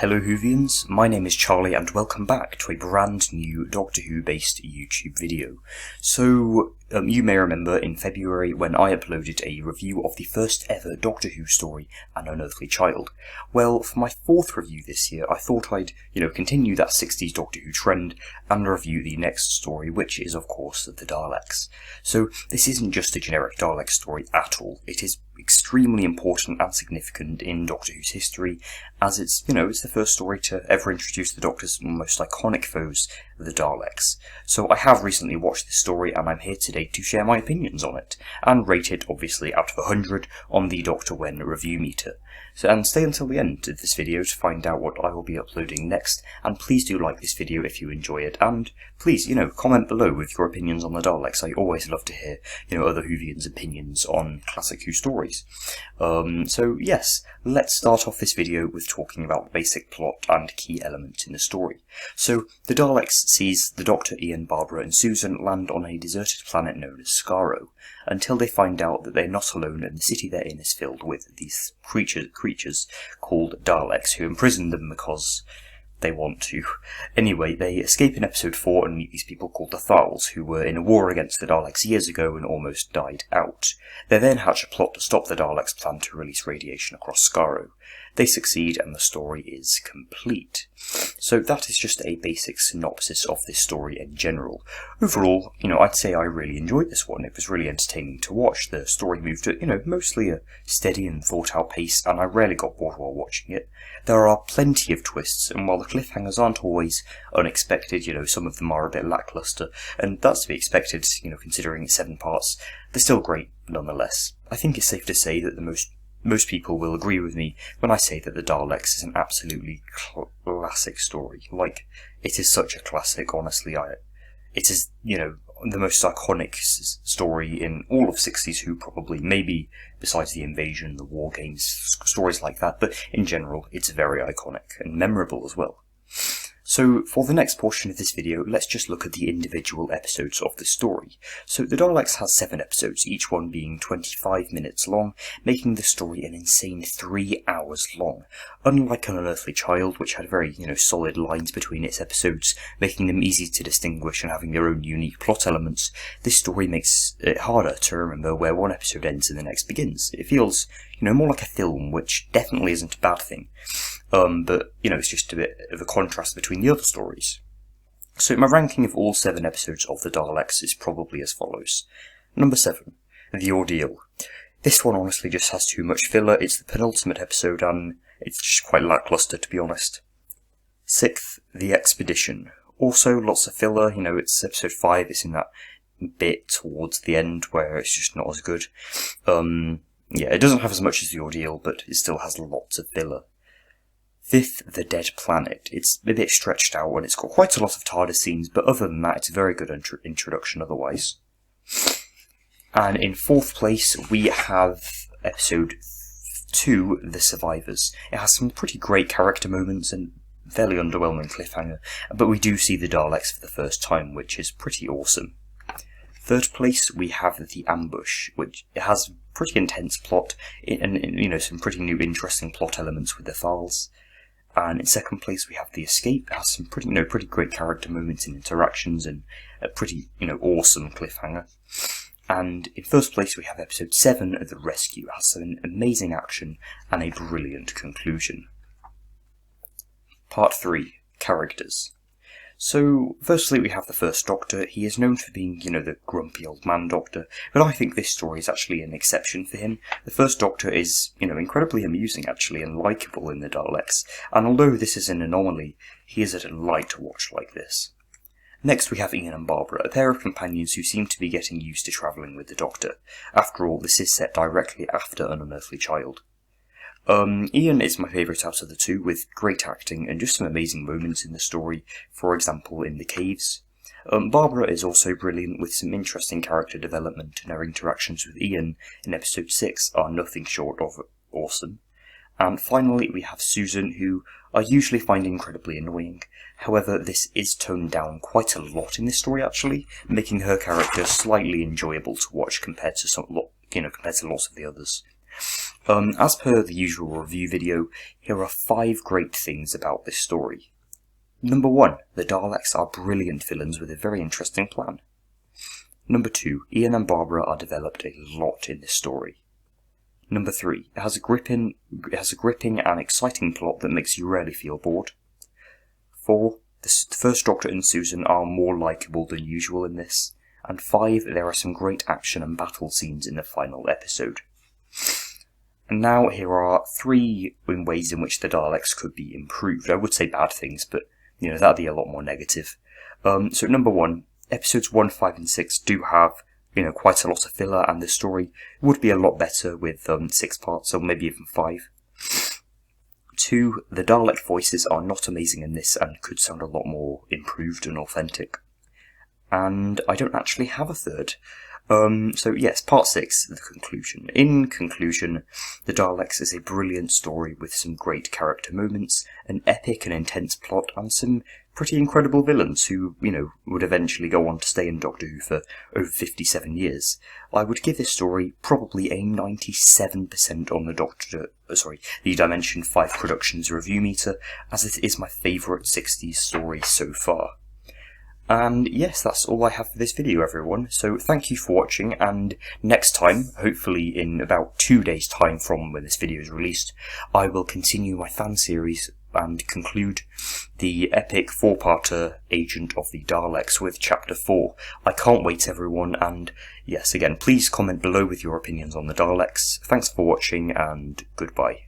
Hello Whovians, my name is Charlie and welcome back to a brand new Doctor Who based YouTube video. So, you may remember in February when I uploaded a review of the first ever Doctor Who story, An Unearthly Child. Well, for my fourth review this year, I thought I'd, continue that 60s Doctor Who trend and review the next story, which is of course the Daleks. So, this isn't just a generic Dalek story at all, it is extremely important and significant in Doctor Who's history, as it's the first story to ever introduce the Doctor's most iconic foes, the Daleks. So I have recently watched this story and I'm here today to share my opinions on it, and rate it obviously out of 100 on the Dr. When review meter. And stay until the end of this video to find out what I will be uploading next, and please do like this video if you enjoy it, and please, comment below with your opinions on the Daleks. I always love to hear, other Whovians' opinions on classic Who stories. So yes, let's start off this video with talking about the basic plot and key elements in the story. So, the Daleks sees the Doctor, Ian, Barbara and Susan land on a deserted planet known as Skaro, until they find out that they're not alone and the city they're in is filled with these creatures called Daleks, who imprison them because they want to. Anyway, they escape in episode 4 and meet these people called the Thals, who were in a war against the Daleks years ago and almost died out. They then hatch a plot to stop the Daleks' plan to release radiation across Skaro. They succeed and the story is complete. So that is just a basic synopsis of this story in general. Overall, I'd say I really enjoyed this one. It was really entertaining to watch. The story moved at, mostly a steady and thought-out pace, and I rarely got bored while watching it. There are plenty of twists, and while the cliffhangers aren't always unexpected, some of them are a bit lackluster, and that's to be expected, considering it's 7 parts, they're still great nonetheless. I think it's safe to say that most people will agree with me when I say that the Daleks is an absolutely classic story. Like, it is such a classic, honestly. It is, the most iconic story in all of 60s Who, probably, maybe besides the Invasion, the War Games, stories like that, but in general, it's very iconic and memorable as well. So, for the next portion of this video, let's just look at the individual episodes of the story. So, the Daleks has 7 episodes, each one being 25 minutes long, making the story an insane 3 hours long. Unlike An Unearthly Child, which had very, solid lines between its episodes, making them easy to distinguish and having their own unique plot elements, this story makes it harder to remember where one episode ends and the next begins. It feels, more like a film, which definitely isn't a bad thing. But, it's just a bit of a contrast between the other stories. So my ranking of all 7 episodes of the Daleks is probably as follows. Number 7, The Ordeal. This one honestly just has too much filler. It's the penultimate episode and it's just quite lackluster, to be honest. 6th, The Expedition. Also lots of filler, it's episode 5, it's in that bit towards the end where it's just not as good. Yeah, it doesn't have as much as The Ordeal, but it still has lots of filler. 5th, The Dead Planet. It's a bit stretched out and it's got quite a lot of TARDIS scenes, but other than that, it's a very good introduction otherwise. And in 4th place, we have episode 2, The Survivors. It has some pretty great character moments and fairly underwhelming cliffhanger, but we do see the Daleks for the first time, which is pretty awesome. 3rd place, we have The Ambush, which has pretty intense plot and some pretty new interesting plot elements with the Thals. And in 2nd place, we have The Escape. It has some pretty great character moments and interactions and a pretty, awesome cliffhanger. And in 1st place, we have episode 7, The Rescue. It has some amazing action and a brilliant conclusion. Part 3, Characters. So, firstly we have the First Doctor. He is known for being, the grumpy old man Doctor, but I think this story is actually an exception for him. The First Doctor is, incredibly amusing actually, and likeable in the Daleks, and although this is an anomaly, he is a delight to watch like this. Next we have Ian and Barbara, a pair of companions who seem to be getting used to travelling with the Doctor. After all, this is set directly after An Unearthly Child. Ian is my favourite out of the two, with great acting and just some amazing moments in the story, for example in the caves. Barbara is also brilliant, with some interesting character development, and her interactions with Ian in episode 6 are nothing short of awesome. And finally we have Susan, who I usually find incredibly annoying. However, this is toned down quite a lot in this story actually, making her character slightly enjoyable to watch compared to lots of the others. As per the usual review video, here are 5 great things about this story. Number 1, the Daleks are brilliant villains with a very interesting plan. Number 2, Ian and Barbara are developed a lot in this story. Number 3, it has a gripping and exciting plot that makes you rarely feel bored. 4, the First Doctor and Susan are more likeable than usual in this. And 5, there are some great action and battle scenes in the final episode. And now here are 3 ways in which the Daleks could be improved. I would say bad things, but that'd be a lot more negative. So number 1, episodes 1, 5 and 6 do have quite a lot of filler, and the story would be a lot better with 6 parts, or maybe even 5. 2, the Dalek voices are not amazing in this and could sound a lot more improved and authentic. And I don't actually have a third. So yes, part 6, the conclusion. In conclusion, The Daleks is a brilliant story with some great character moments, an epic and intense plot, and some pretty incredible villains who, would eventually go on to stay in Doctor Who for over 57 years. I would give this story probably a 97% on the Dimension 5 Productions review meter, as it is my favourite 60s story so far. And yes, that's all I have for this video, everyone. So thank you for watching, and next time, hopefully in about 2 days' time from when this video is released, I will continue my fan series and conclude the epic 4-parter Agent of the Daleks with Chapter 4. I can't wait, everyone, and yes, again, please comment below with your opinions on the Daleks. Thanks for watching, and goodbye.